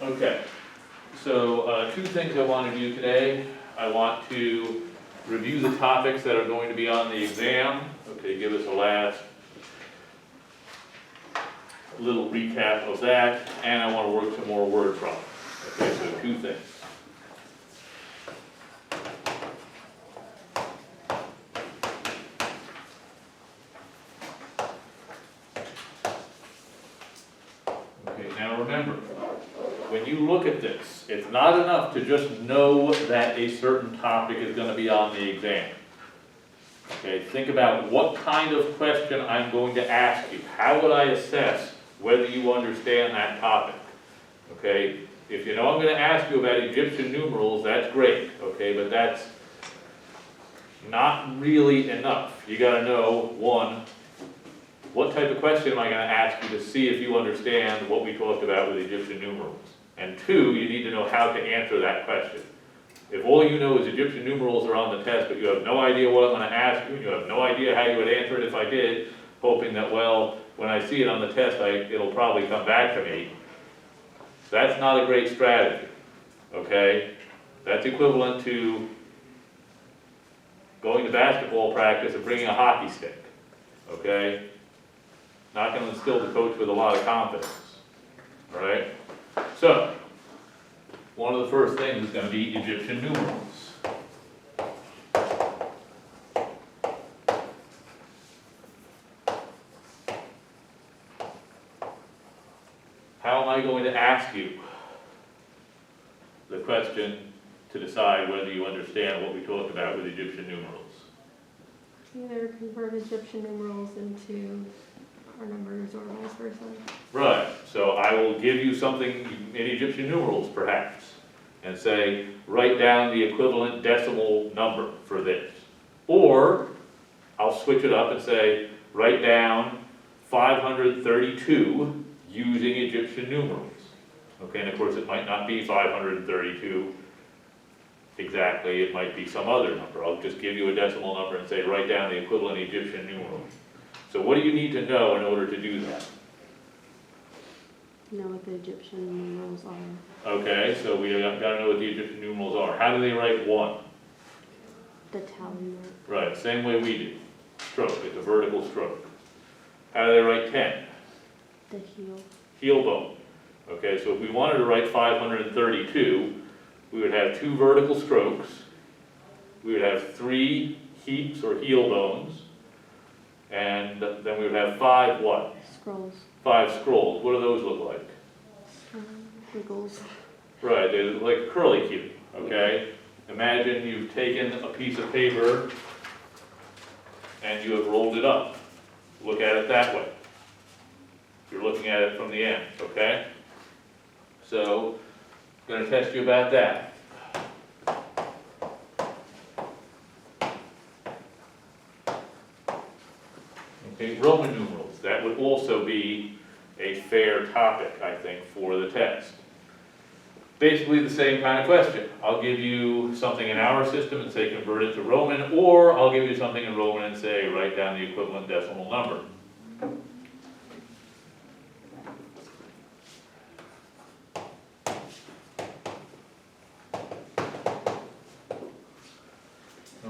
Okay, so two things I want to do today. I want to review the topics that are going to be on the exam. Okay, give us a last little recap of that, and I want to work some more word problems. Okay, so two things. Okay, now remember, when you look at this, it's not enough to just know that a certain topic is going to be on the exam. Okay, think about what kind of question I'm going to ask you. How would I assess whether you understand that topic? Okay, if you know I'm going to ask you about Egyptian numerals, that's great, okay, but that's not really enough. You got to know, one, what type of question am I going to ask you to see if you understand what we talked about with Egyptian numerals? And two, you need to know how to answer that question. If all you know is Egyptian numerals are on the test, but you have no idea what I'm going to ask you, and you have no idea how you would answer it if I did, hoping that, well, when I see it on the test, it'll probably come back to me, that's not a great strategy, okay? That's equivalent to going to basketball practice and bringing a hockey stick, okay? Not going to instill the coach with a lot of confidence, all right? So, one of the first things is going to be Egyptian numerals. How am I going to ask you the question to decide whether you understand what we talked about with Egyptian numerals? Either convert Egyptian numerals into our numbers or vice versa. Right, so I will give you something in Egyptian numerals perhaps, and say, write down the equivalent decimal number for this. Or, I'll switch it up and say, write down 532 using Egyptian numerals. Okay, and of course it might not be 532 exactly, it might be some other number. I'll just give you a decimal number and say, write down the equivalent Egyptian numerals. So what do you need to know in order to do that? Know what the Egyptian numerals are. Okay, so we got to know what the Egyptian numerals are. How do they write 1? The tally mark. Right, same way we do. Stroke, it's a vertical stroke. How do they write 10? The heel. Heel bone. Okay, so if we wanted to write 532, we would have 2 vertical strokes. We would have 3 heaps or heel bones. And then we would have 5 what? Scrolls. 5 scrolls. What do those look like? Wiggles. Right, they look like a curly cue, okay? Imagine you've taken a piece of paper and you have rolled it up. Look at it that way. You're looking at it from the end, okay? So, I'm going to test you about that. Okay, Roman numerals, that would also be a fair topic, I think, for the test. Basically the same kind of question. I'll give you something in our system and say convert it to Roman, or I'll give you something in Roman and say write down the equivalent decimal number.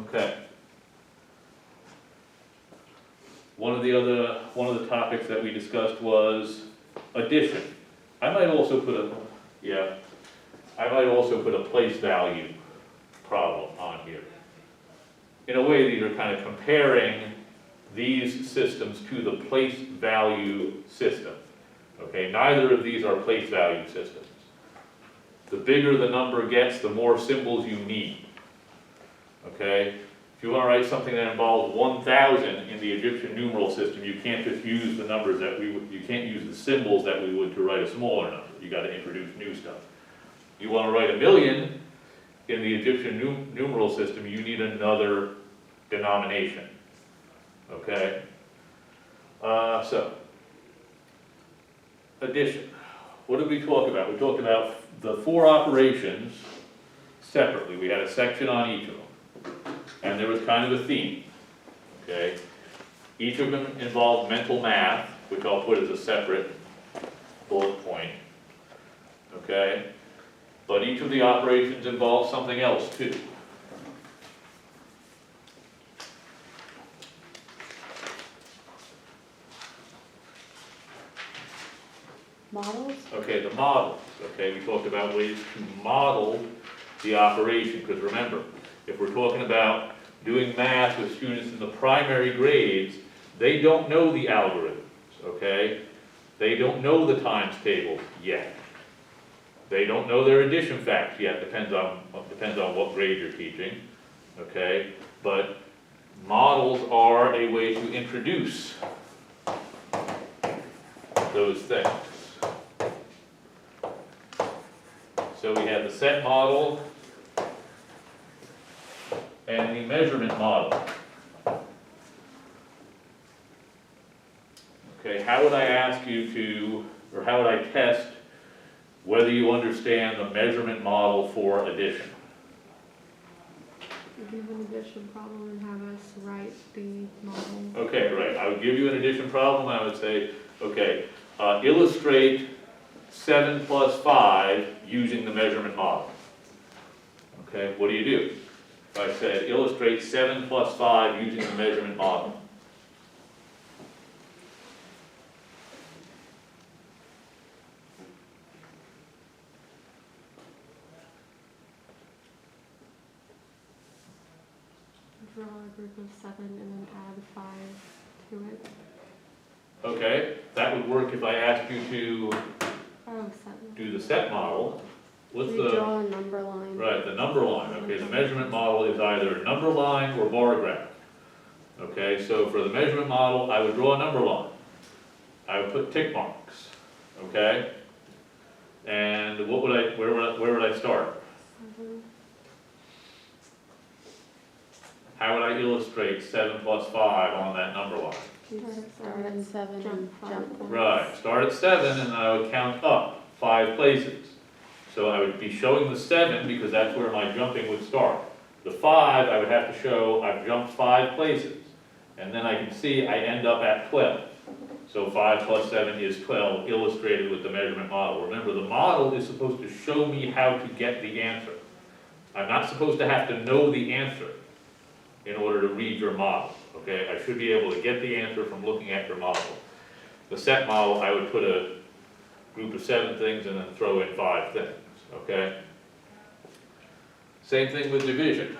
Okay. One of the topics that we discussed was addition. I might also put a place value problem on here. In a way, these are kind of comparing these systems to the place value system. Okay, neither of these are place value systems. The bigger the number gets, the more symbols you need. Okay? If you want to write something that involves 1,000 in the Egyptian numeral system, you can't just use the numbers that you can't use the symbols that we would to write a smaller number. You got to introduce new stuff. You want to write 1,000,000 in the Egyptian numeral system, you need another denomination. Okay? So, addition. What did we talk about? We talked about the 4 operations separately. We had a section on each of them. And there was kind of a theme, okay? Each of them involved mental math, which I'll put as a separate bullet point, okay? okay? But each of the operations involves something else too. Models? Okay, the models, okay, we talked about ways to model the operation, because remember, if we're talking about doing math with students in the primary grades, they don't know the algorithms, okay? They don't know the times table yet. They don't know their addition facts yet, depends on what grade you're teaching, okay? But models are a way to introduce those things. So we have the set model and the measurement model. Okay, how would I ask you to, or how would I test whether you understand the measurement model for addition? Give an addition problem and have us write the model. Okay, right, I would give you an addition problem, I would say, okay, illustrate 7 plus 5 using the measurement model. Okay, what do you do? If I said illustrate 7 plus 5 using the measurement model. Draw a group of 7 and then add 5 to it. Okay, that would work if I asked you to Oh, 7. do the set model. What's We the, draw a number line. right, the number line, okay, the measurement model is either number line or bar graph. Okay, so for the measurement model, I would draw a number line. I would put tick marks, okay? And what would I, where would I start? 7. How would I illustrate 7 plus 5 on that number line? Start at 7 and Jump 5 jump. points. Right, start at 7 and I would count up 5 places. So I would be showing the 7 because that's where my jumping would start. The 5, I would have to show I've jumped 5 places. And then I can see I end up at 12. So 5 plus 7 is 12, illustrated with the measurement model. Remember, the model is supposed to show me how to get the answer. I'm not supposed to have to know the answer in order to read your model, okay? I should be able to get the answer from looking at your model. The set model, I would put a group of 7 things and then throw in 5 things, okay? Same thing with division.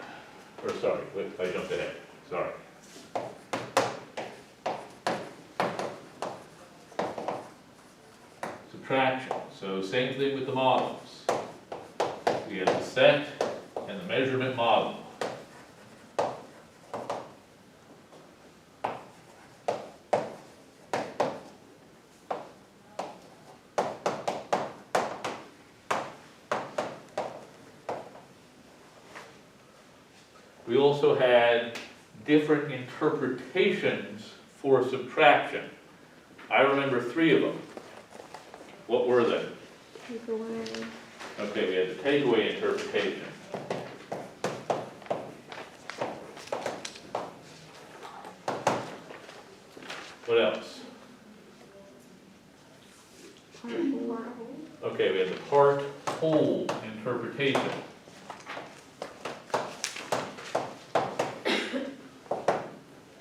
Or sorry, wait, I jumped ahead, sorry. Subtraction, so same thing with the models. We have the set and the measurement model. We also had different interpretations for subtraction. I remember 3 of them. What were they? Take away. Okay, we had the takeaway interpretation. What else? Part whole. Okay, we had the part whole interpretation.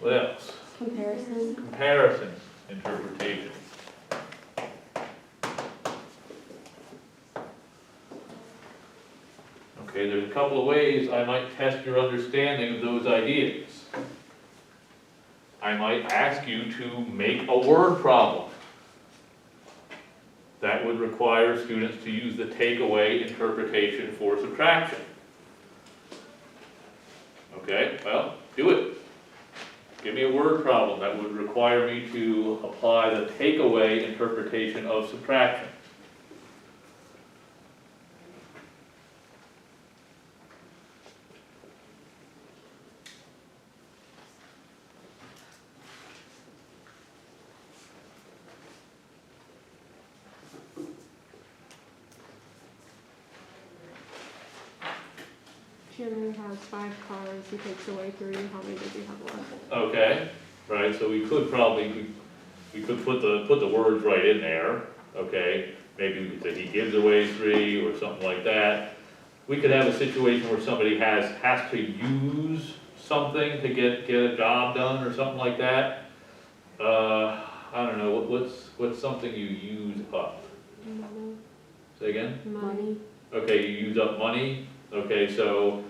What else? Comparison. Comparison interpretation. Okay, there's a couple of ways I might test your understanding of those ideas. I might ask you to make a word problem. That would require students to use the takeaway interpretation for subtraction. Okay, well, do it. Give me a word problem that would require me to apply the takeaway interpretation of subtraction. Jimmy has 5 cars, he takes away 3, how many does he have left? Okay, right, so we could probably, we could put the words right in there, okay? maybe we could say he gives away 3 or something like that. We could have a situation where somebody has to use something to get a job done or something like that. I don't know, what's something you use up? Money. Say again? Money. Okay, you use up money, okay, so,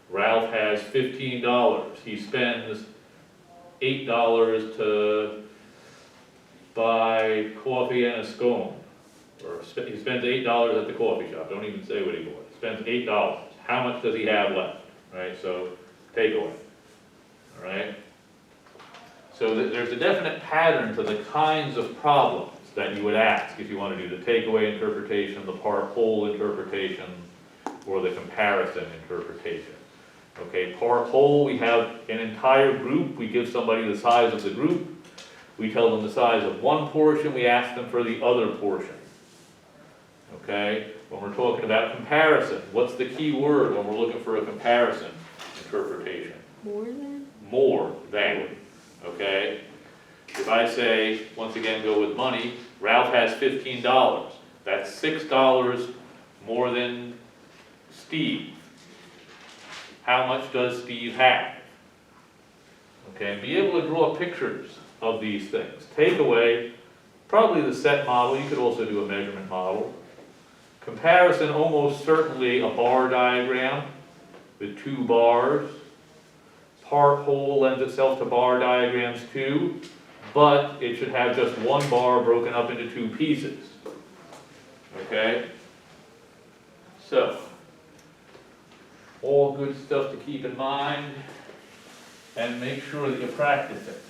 Ralph has $15, he spends $8 to buy coffee and a scone. Or he spends $8 at the coffee shop, don't even say what he bought, spends $8, how much does he have left, right, so, takeaway, all right? So there's a definite pattern to the kinds of problems that you would ask if you want to do the takeaway interpretation, the part-whole interpretation, or the comparison interpretation. Okay, part-whole, we have an entire group, we give somebody the size of the group, we tell them the size of one portion, we ask them for the other portion. Okay, when we're talking about comparison, what's the key word when we're looking for a comparison interpretation? More than? More than, okay? If I say, once again, go with money, Ralph has $15. That's $6 more than Steve. How much does Steve have? Okay, and be able to draw pictures of these things. Takeaway, probably the set model, you could also do a measurement model. Comparison, almost certainly a bar diagram with 2 bars. Part whole lends itself to bar diagrams too, but it should have just 1 bar broken up into 2 pieces. Okay? So, all good stuff to keep in mind, and make sure that you practice it.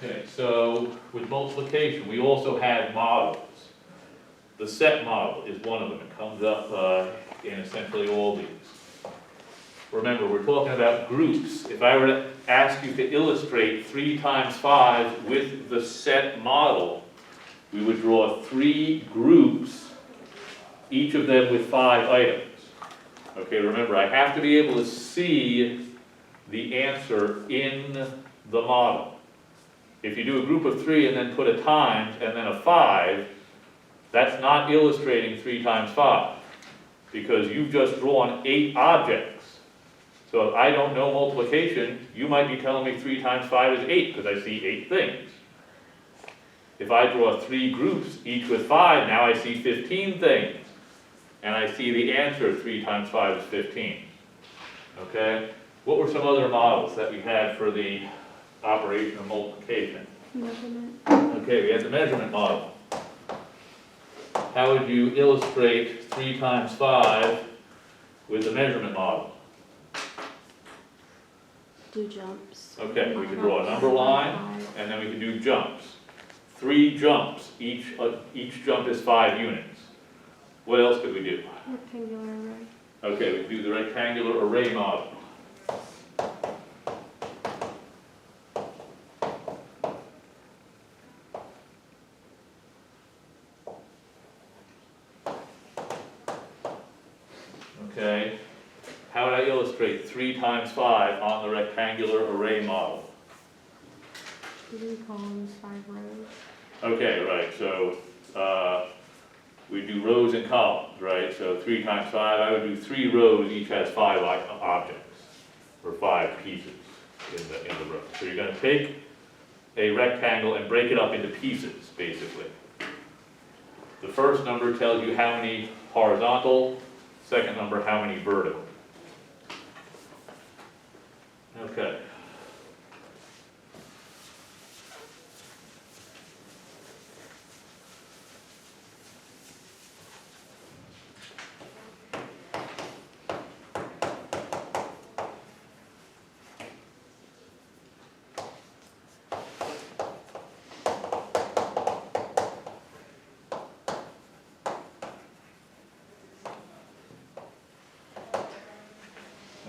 Okay, so with multiplication, we also had models. The set model is one of them. It comes up in essentially all these. Remember, we're talking about groups. If I were to ask you to illustrate 3 times 5 with the set model, we would draw 3 groups, each of them with 5 items. Okay, remember, I have to be able to see the answer in the model. If you do a group of 3 and then put a times and then a 5, that's not illustrating 3 times 5, because you've just drawn 8 objects. So if I don't know multiplication, you might be telling me 3 times 5 is 8, because I see 8 things. If I draw 3 groups, each with 5, now I see 15 things. And I see the answer, 3 times 5 is 15. Okay? What were some other models that we had for the operation of multiplication? Measurement. Okay, we had the measurement model. How would you illustrate 3 times 5 with the measurement model? Do jumps. Okay, we could draw a number line, and then we could do jumps. 3 jumps, each jump is 5 units. What else could we do? Rectangular array. Okay, we could do the rectangular array model. Okay, how would I illustrate 3 times 5 on the rectangular array model? 3 columns, 5 rows. Okay, right, so, we do rows and columns, right? So 3 times 5, I would do 3 rows, each has 5 objects, or 5 pieces in the row. So you're gonna take a rectangle and break it up into pieces, basically. The first number tells you how many horizontal, second number how many vertical. Okay.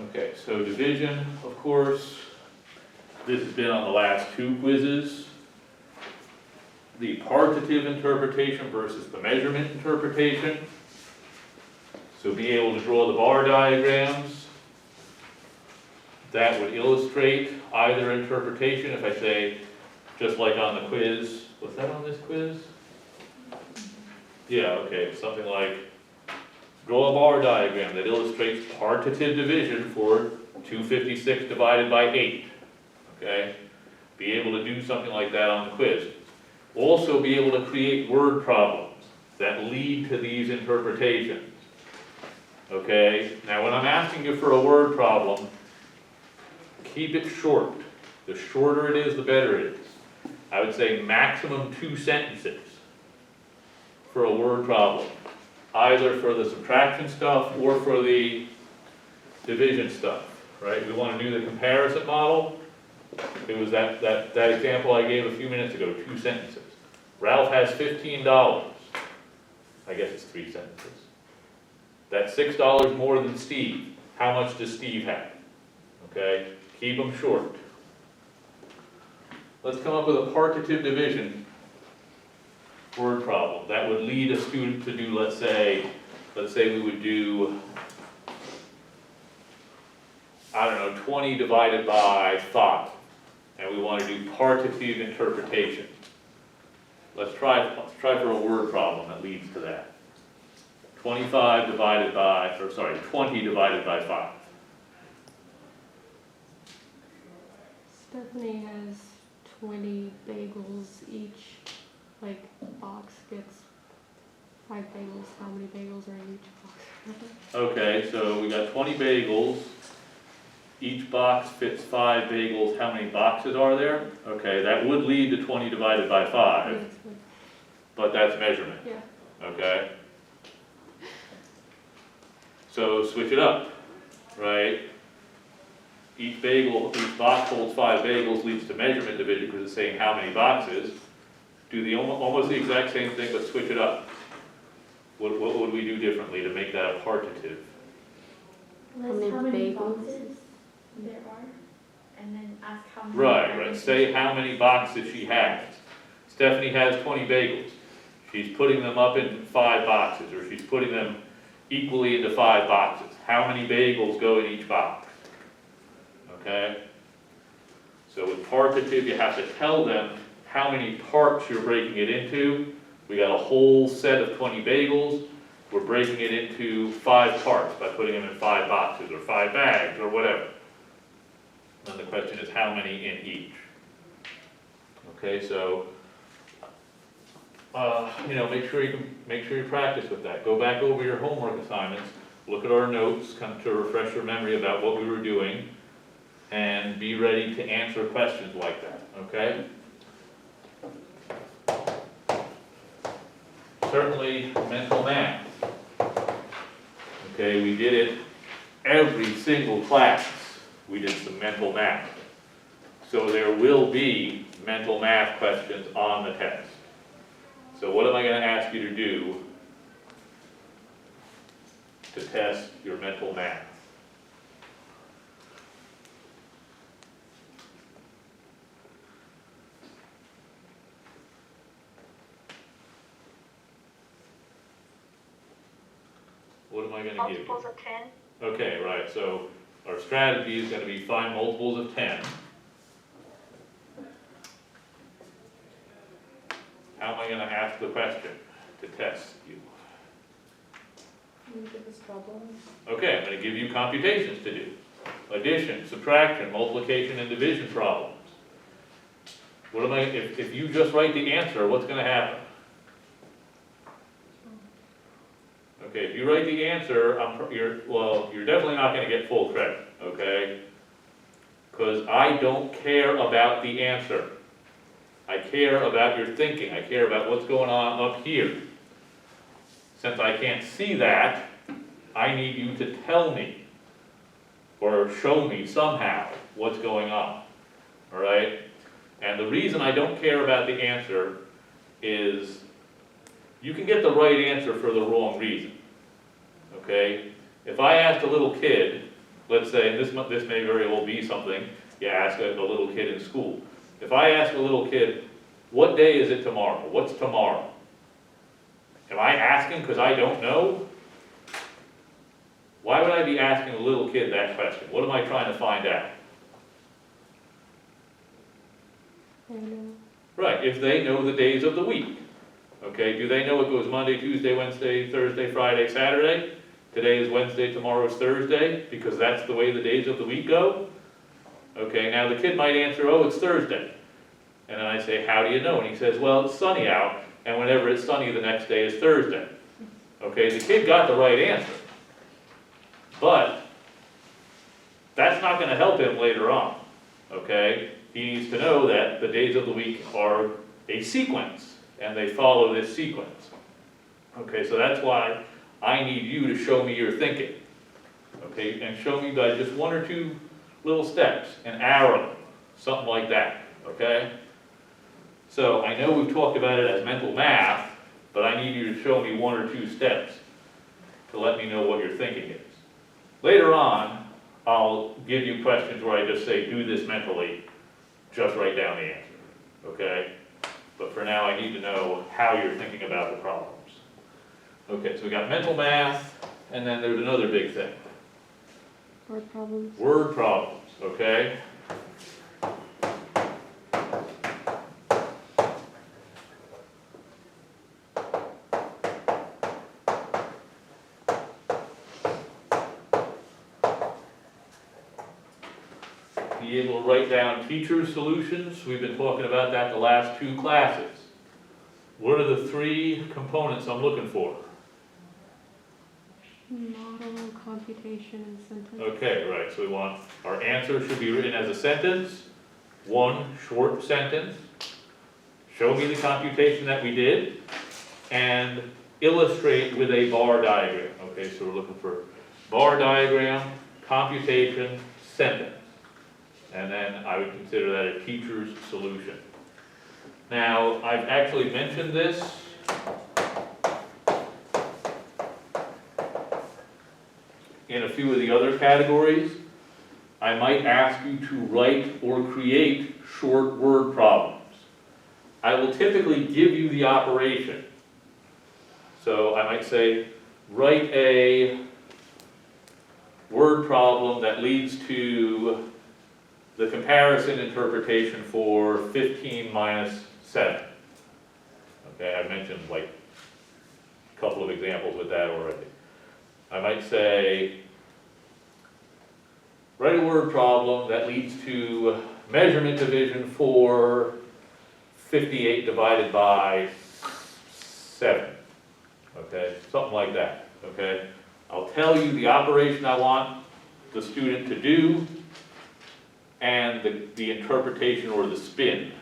Okay, so division, of course, this has been on the last two quizzes. The partitive interpretation versus the measurement interpretation. So be able to draw the bar diagrams. That would illustrate either interpretation. If I say, just like on the quiz, was that on this quiz? Yeah, okay, something like, draw a bar diagram that illustrates partitive division for 256 divided by 8. Okay? Be able to do something like that on the quiz. Also be able to create word problems that lead to these interpretations. Okay? Now when I'm asking you for a word problem, keep it short. The shorter it is, the better it is. I would say maximum 2 sentences for a word problem, either for the subtraction stuff or for the division stuff, right? We want to do the comparison model. It was that example I gave a few minutes ago, 2 sentences. Ralph has $15. I guess it's 3 sentences. That's $6 more than Steve. How much does Steve have? Okay, keep them short. Let's come up with a partitive division word problem that would lead a student to do, let's say we would do, I don't know, 20 divided by 5, and we want to do partitive interpretation. Let's try for a word problem that leads to that. 20 divided by 5. Stephanie has 20 bagels each, like, box gets 5 bagels. How many bagels are in each box? Okay, so we got 20 bagels. Each box fits 5 bagels. How many boxes are there? Okay, that would lead to 20 divided by 5, Yes, but- but that's measurement. Yeah. Okay? So switch it up, right? Each box holds 5 bagels, leads to measurement division because it's saying how many boxes. Do almost the exact same thing, but switch it up. What would we do differently to make that a partitive? List how many boxes there are, and then ask how many. Right. Say how many boxes she has. Stephanie has 20 bagels. She's putting them up in 5 boxes, or she's putting them equally into 5 boxes. How many bagels go in each box? Okay? So with partitive, you have to tell them how many parts you're breaking it into. We got a whole set of 20 bagels. We're breaking it into 5 parts by putting them in 5 boxes or 5 bags or whatever. And the question is how many in each. Okay, so make sure you practice with that. Go back over your homework assignments, look at our notes, kind of to refresh your memory about what we were doing, and be ready to answer questions like that. Okay. Certainly mental math. Okay, we did it every single class. We did some mental math. So there will be mental math questions on the test. So what am I going to ask you to do to test your mental math? What am I going to give you? Multiples of 10. Okay, right, so our strategy is going to be find multiples of 10. How am I going to ask the question to test you? Can you give us problems? Okay, I'm going to give you computations to do. Addition, subtraction, multiplication, and division problems. What am I, if you just write the answer, what's going to happen? Okay, if you write the answer, you're definitely not going to get full credit, okay? Because I don't care about the answer. I care about your thinking. I care about what's going on up here. Since I can't see that, I need you to tell me or show me somehow what's going on, all right? And the reason I don't care about the answer is you can get the right answer for the wrong reason, okay? If I asked a little kid, let's say, and this may very well be something you ask a little kid in school. If I ask a little kid, what day is it tomorrow? What's tomorrow? Am I asking because I don't know? Why would I be asking a little kid that question? What am I trying to find out? I don't know. Right, if they know the days of the week. Okay, do they know it goes Monday, Tuesday, Wednesday, Thursday, Friday, Saturday? Today is Wednesday, tomorrow is Thursday, because that's the way the days of the week go? Okay, now the kid might answer, oh, it's Thursday. And then I say, how do you know? And he says, well, it's sunny out, and whenever it's sunny, the next day is Thursday. Okay, the kid got the right answer. But that's not gonna help him later on, okay? He needs to know that the days of the week are a sequence, and they follow this sequence. Okay, so that's why I need you to show me your thinking. Okay, and show me by just one or two little steps, an arrow, something like that, okay? So I know we've talked about it as mental math, but I need you to show me one or two steps to let me know what your thinking is. Later on, I'll give you questions where I just say, do this mentally, just write down the answer, okay? But for now, I need to know how you're thinking about the problems. Okay, so we got mental math, and then there's another big thing. Word problems. Word problems, okay? Be able to write down teacher's solutions. We've been talking about that the last two classes. What are the three components I'm looking for? Model, computation, and sentence. Okay, right, so we want, our answer should be written as a sentence, one short sentence, show me the computation that we did, and illustrate with a bar diagram. Okay, so we're looking for bar diagram, computation, sentence. And then I would consider that a teacher's solution. Now, I've actually mentioned this in a few of the other categories. I might ask you to write or create short word problems. I will typically give you the operation. So I might say, write a word problem that leads to the comparison interpretation for 15 minus 7. Okay, I've mentioned like a couple of examples with that already. I might say, write a word problem that leads to measurement division for 58 divided by 7. Okay, something like that. Okay, I'll tell you the operation I want the student to do and the interpretation or the spin,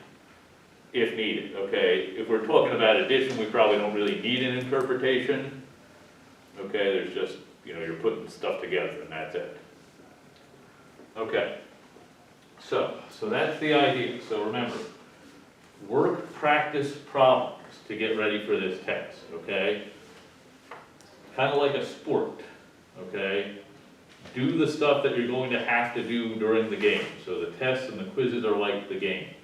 if needed, okay? If we're talking about addition, we probably don't really need an interpretation. Okay, there's just, you're putting stuff together and that's it. Okay, so that's the idea. So remember, work, practice, problems to get ready for this test, okay? Kind of like a sport, okay? Do the stuff that you're going to have to do during the game. So the tests and the quizzes are like the games.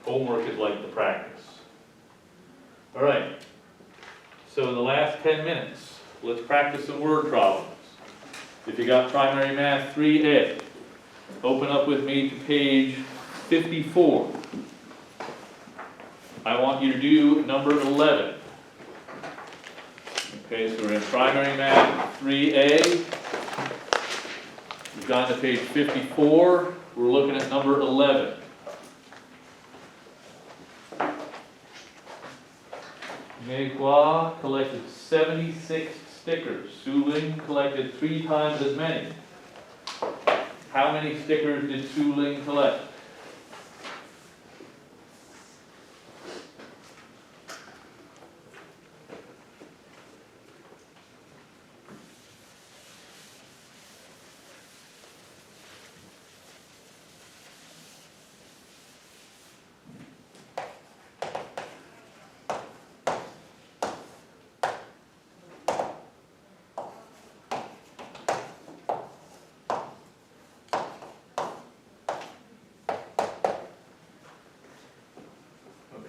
Homework is like the practice. All right, so in the last 10 minutes, let's practice some word problems. If you got primary math 3A, open up with me to page 54. I want you to do number 11. Okay, so we're in primary math 3A. We've gone to page 54. We're looking at number 11. Meghwa collected 76 stickers. Su Ling collected 3 times as many. How many stickers did Su Ling collect?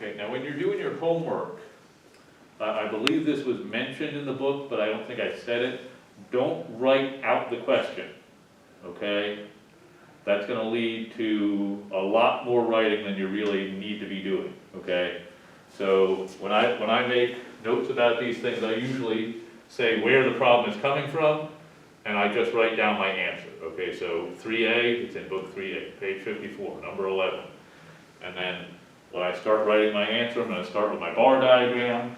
Okay, now when you're doing your homework, I believe this was mentioned in the book, but I don't think I said it. Don't write out the question, okay? That's gonna lead to a lot more writing than you really need to be doing, okay? So when I make notes about these things, I usually say where the problem is coming from, and I just write down my answer, okay? So 3A, it's in book 3A, page 54, number 11. And then when I start writing my answer, I'm gonna start with my bar diagram,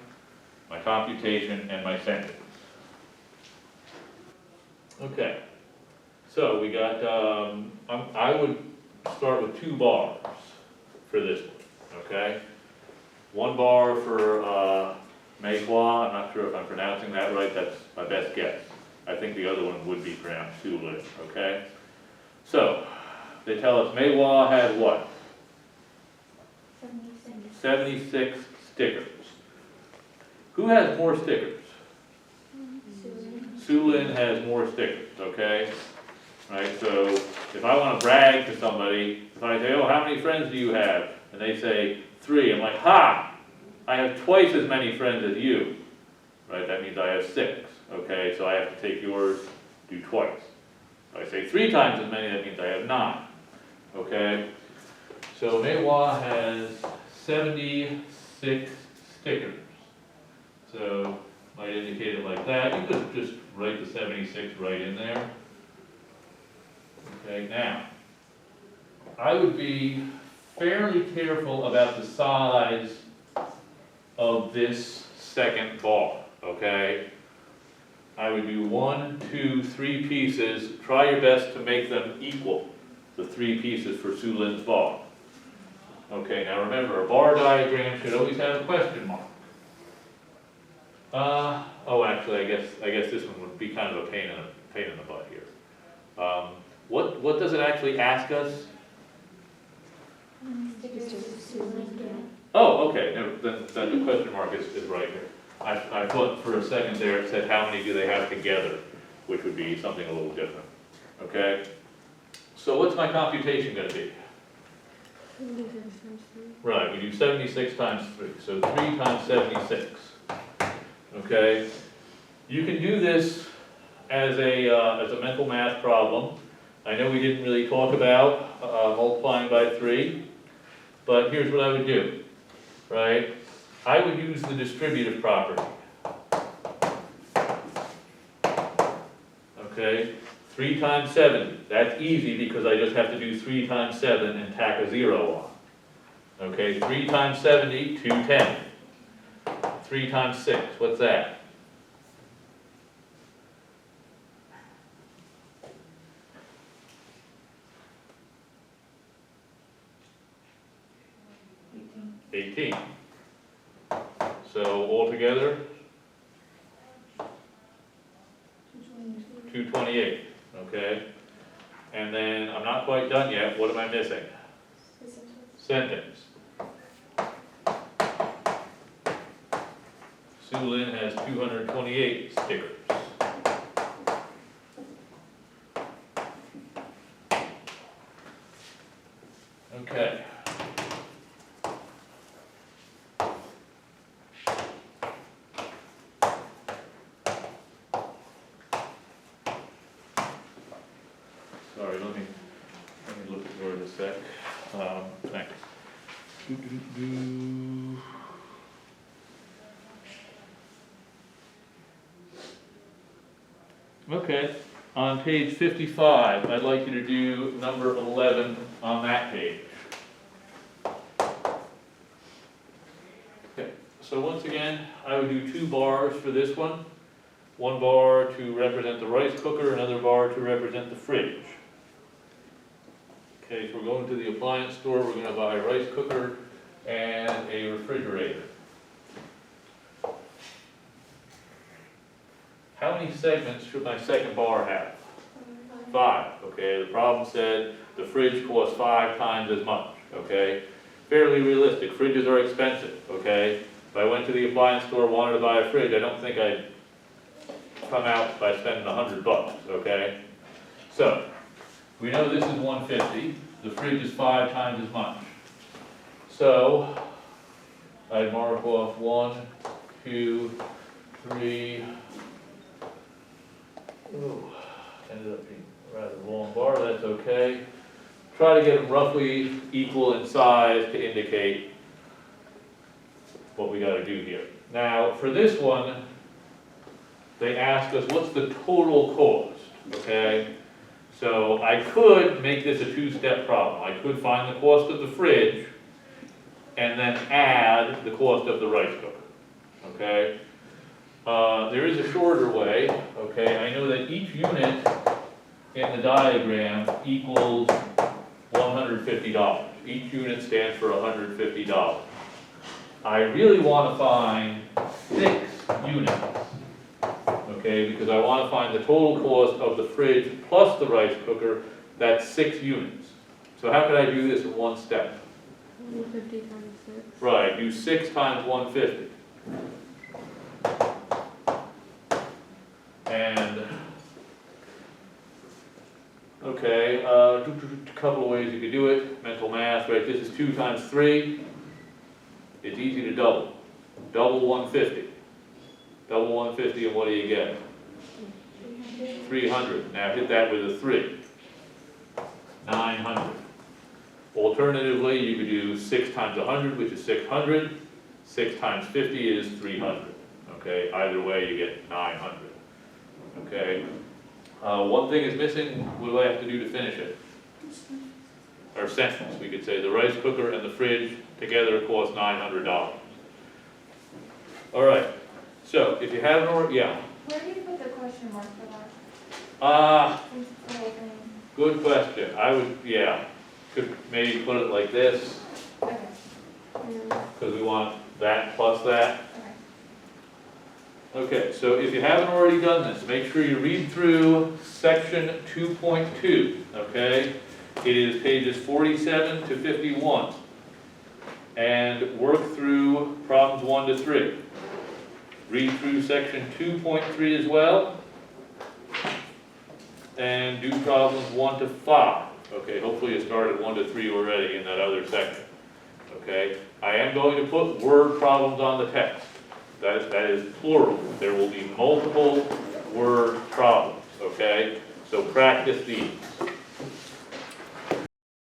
my computation, and my sentence. Okay, so we got, I would start with 2 bars for this one, okay? 1 bar for Mayhua, I'm not sure if I'm pronouncing that right, that's my best guess. I think the other one would be pronounced Sulin, okay? So, they tell us Mayhua had what? 76 stickers. Who has more stickers? Sulin has more stickers, okay? Right, so if I want to brag to somebody, if I say, oh, how many friends do you have? And they say 3, I'm like, ha! I have twice as many friends as you. Right, that means I have 6, okay? So I have to take yours, do twice. If I say 3 times as many, that means I have 9, okay? So Mayhua has 76 stickers. So might indicate it like that. You could just write the 76 right in there. Okay, now, I would be fairly careful about the size of this second bar, okay? I would do 1, 2, 3 pieces. Try your best to make them equal, the 3 pieces for Sulin's bar. Okay, now remember, a bar diagram should always have a question mark. Oh, actually, I guess this one would be kind of a pain in the butt here. What does it actually ask us? Oh, okay, no, then the question mark is right here. I thought for a second there it said how many do they have together, which would be something a little different, okay? So what's my computation gonna be? 76 times 3. Right, we do 76 times 3, so 3 times 76, okay? You can do this as a mental math problem. I know we didn't really talk about multiplying by 3, but here's what I would do, right? I would use the distributive property. Okay, 3 times 70, that's easy because I just have to do 3 times 7 and tack a 0 on. Okay, 3 times 70, 210. 3 times 6, what's that? $18. So altogether, 228, okay? And then I'm not quite done yet, what am I missing? Sentence. Sulin has 228 stickers. Okay. Sorry, let me look at Word a sec. Thanks. Okay, on page 55, I'd like you to do number 11 on that page. Okay, so once again, I would do 2 bars for this one. 1 bar to represent the rice cooker, another bar to represent the fridge. Okay, so we're going to the appliance store, we're going to buy a rice cooker and a refrigerator. How many segments should my second bar have? 5, okay, the problem said the fridge costs 5 times as much, okay? Fairly realistic, fridges are expensive, okay? If I went to the appliance store, wanted to buy a fridge, I don't think I'd come out by spending $100, okay? So, we know this is 150, the fridge is 5 times as much. So, I'd mark off 1, 2, 3. Ooh, ended up being a rather long bar, that's okay. Try to get them roughly equal in size to indicate what we gotta do here. Now, for this one, they ask us, what's the total cost, okay? So I could make this a two-step problem. I could find the cost of the fridge and then add the cost of the rice cooker, okay? There is a shorter way, okay? I know that each unit in the diagram equals $150. Each unit stands for $150. I really want to find 6 units, okay? Because I want to find the total cost of the fridge plus the rice cooker, that's 6 units. So how could I do this in one step? 150 times 6. Right, do 6 times 150. And, okay, a couple of ways you could do it. Mental math, right? This is 2 times 3. It's easy to double. Double 150. Double 150, and what do you get? 300. Now hit that with a 3. 900. Alternatively, you could do 6 times 100, which is 600. 6 times 50 is 300. Okay, either way you get 900. Okay. One thing is missing. What do I have to do to finish it? Or sentence, we could say the rice cooker and the fridge together cost $900. All right. So if you have an order, yeah. Where do you put the question mark for that? Since it's the whole thing. Good question. I would, yeah, could maybe put it like this Okay, Yeah. because we want that plus that. okay. Okay, so if you haven't already done this, make sure you read through section 2.2, okay? It is pages 47 to 51. And work through problems 1 to 3. Read through section 2.3 as well. And do problems 1 to 5. Okay, hopefully you started 1 to 3 already in that other section. Okay, I am going to put word problems on the text. That is plural. There will be multiple word problems, okay? So practice these.